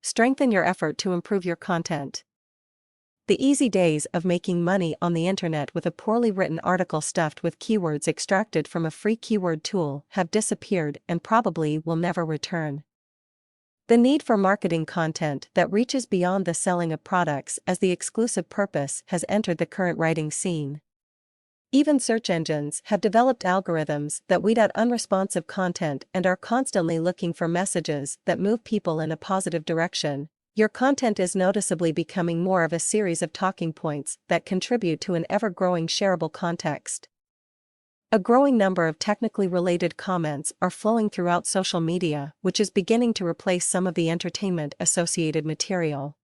strengthen your effort to improve your content. The easy days of making money on the internet with a poorly written article stuffed with keywords extracted from a free keyword tool have disappeared and probably will never return. The need for marketing content that reaches beyond the selling of products as the exclusive purpose has entered the current writing scene. Even search engines have developed algorithms that weed out unresponsive content and are constantly looking for messages that move people in a positive direction. Your content is noticeably becoming more of a series of talking points that contribute to an ever-growing shareable context. A growing number of technically related comments are flowing throughout social media, which is beginning to replace some of the entertainment-associated material.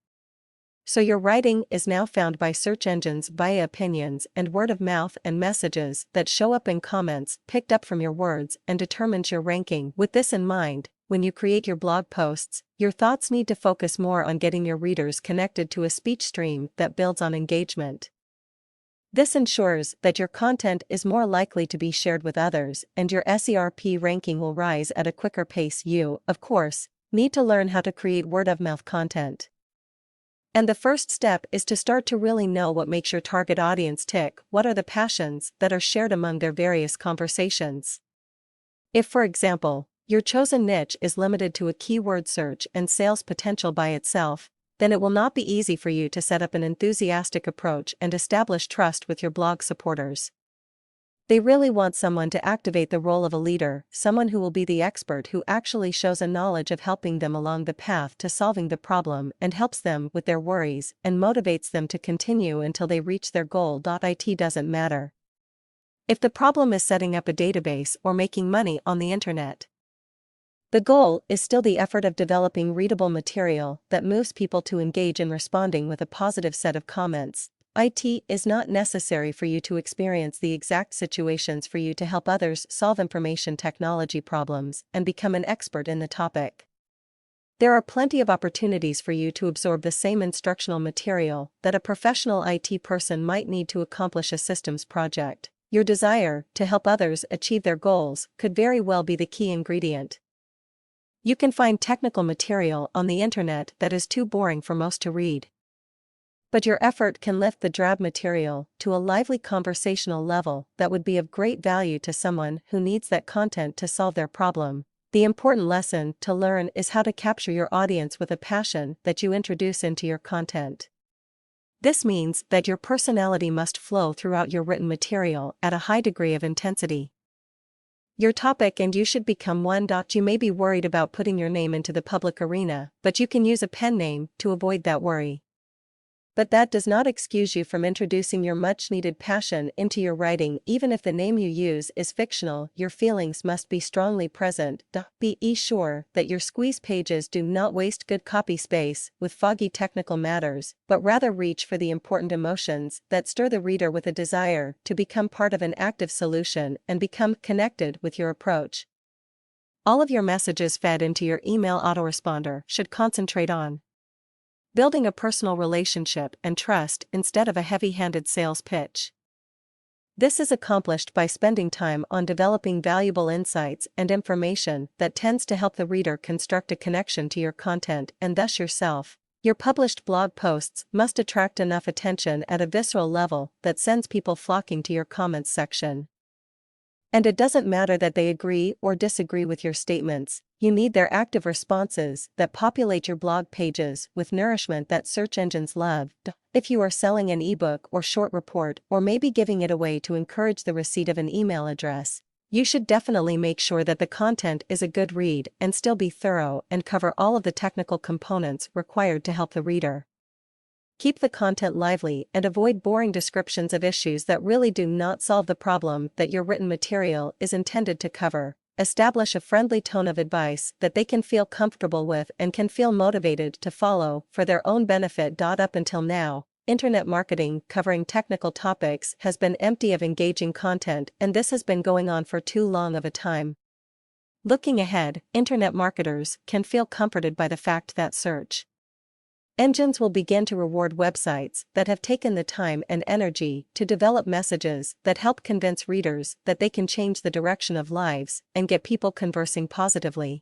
So your writing is now found by search engines via opinions and word of mouth and messages that show up in comments picked up from your words and determines your ranking. With this in mind, when you create your blog posts, your thoughts need to focus more on getting your readers connected to a speech stream that builds on engagement. This ensures that your content is more likely to be shared with others and your SERP ranking will rise at a quicker pace. You, of course, need to learn how to create word-of-mouth content. And the first step is to start to really know what makes your target audience tick. What are the passions that are shared among their various conversations? If, for example, your chosen niche is limited to a keyword search and sales potential by itself, then it will not be easy for you to set up an enthusiastic approach and establish trust with your blog supporters. They really want someone to activate the role of a leader, someone who will be the expert who actually shows a knowledge of helping them along the path to solving the problem and helps them with their worries and motivates them to continue until they reach their goal. It doesn't matter if the problem is setting up a database or making money on the internet. The goal is still the effort of developing readable material that moves people to engage in responding with a positive set of comments. It is not necessary for you to experience the exact situations for you to help others solve information technology problems and become an expert in the topic. There are plenty of opportunities for you to absorb the same instructional material that a professional IT person might need to accomplish a systems project. Your desire to help others achieve their goals could very well be the key ingredient. You can find technical material on the internet that is too boring for most to read. But your effort can lift the drab material to a lively conversational level that would be of great value to someone who needs that content to solve their problem. The important lesson to learn is how to capture your audience with a passion that you introduce into your content. This means that your personality must flow throughout your written material at a high degree of intensity. Your topic and you should become one. You may be worried about putting your name into the public arena, but you can use a pen name to avoid that worry. But that does not excuse you from introducing your much-needed passion into your writing. Even if the name you use is fictional, your feelings must be strongly present. Be sure that your squeeze pages do not waste good copy space with foggy technical matters, but rather reach for the important emotions that stir the reader with a desire to become part of an active solution and become connected with your approach. All of your messages fed into your email autoresponder should concentrate on building a personal relationship and trust instead of a heavy-handed sales pitch. This is accomplished by spending time on developing valuable insights and information that tends to help the reader construct a connection to your content and thus yourself. Your published blog posts must attract enough attention at a visceral level that sends people flocking to your comments section. And it doesn't matter that they agree or disagree with your statements, you need their active responses that populate your blog pages with nourishment that search engines love. If you are selling an ebook or short report or maybe giving it away to encourage the receipt of an email address, you should definitely make sure that the content is a good read and still be thorough and cover all of the technical components required to help the reader. Keep the content lively and avoid boring descriptions of issues that really do not solve the problem that your written material is intended to cover. Establish a friendly tone of advice that they can feel comfortable with and can feel motivated to follow for their own benefit. Up until now, internet marketing covering technical topics has been empty of engaging content, and this has been going on for too long of a time. Looking ahead, internet marketers can feel comforted by the fact that search engines will begin to reward websites that have taken the time and energy to develop messages that help convince readers that they can change the direction of lives and get people conversing positively.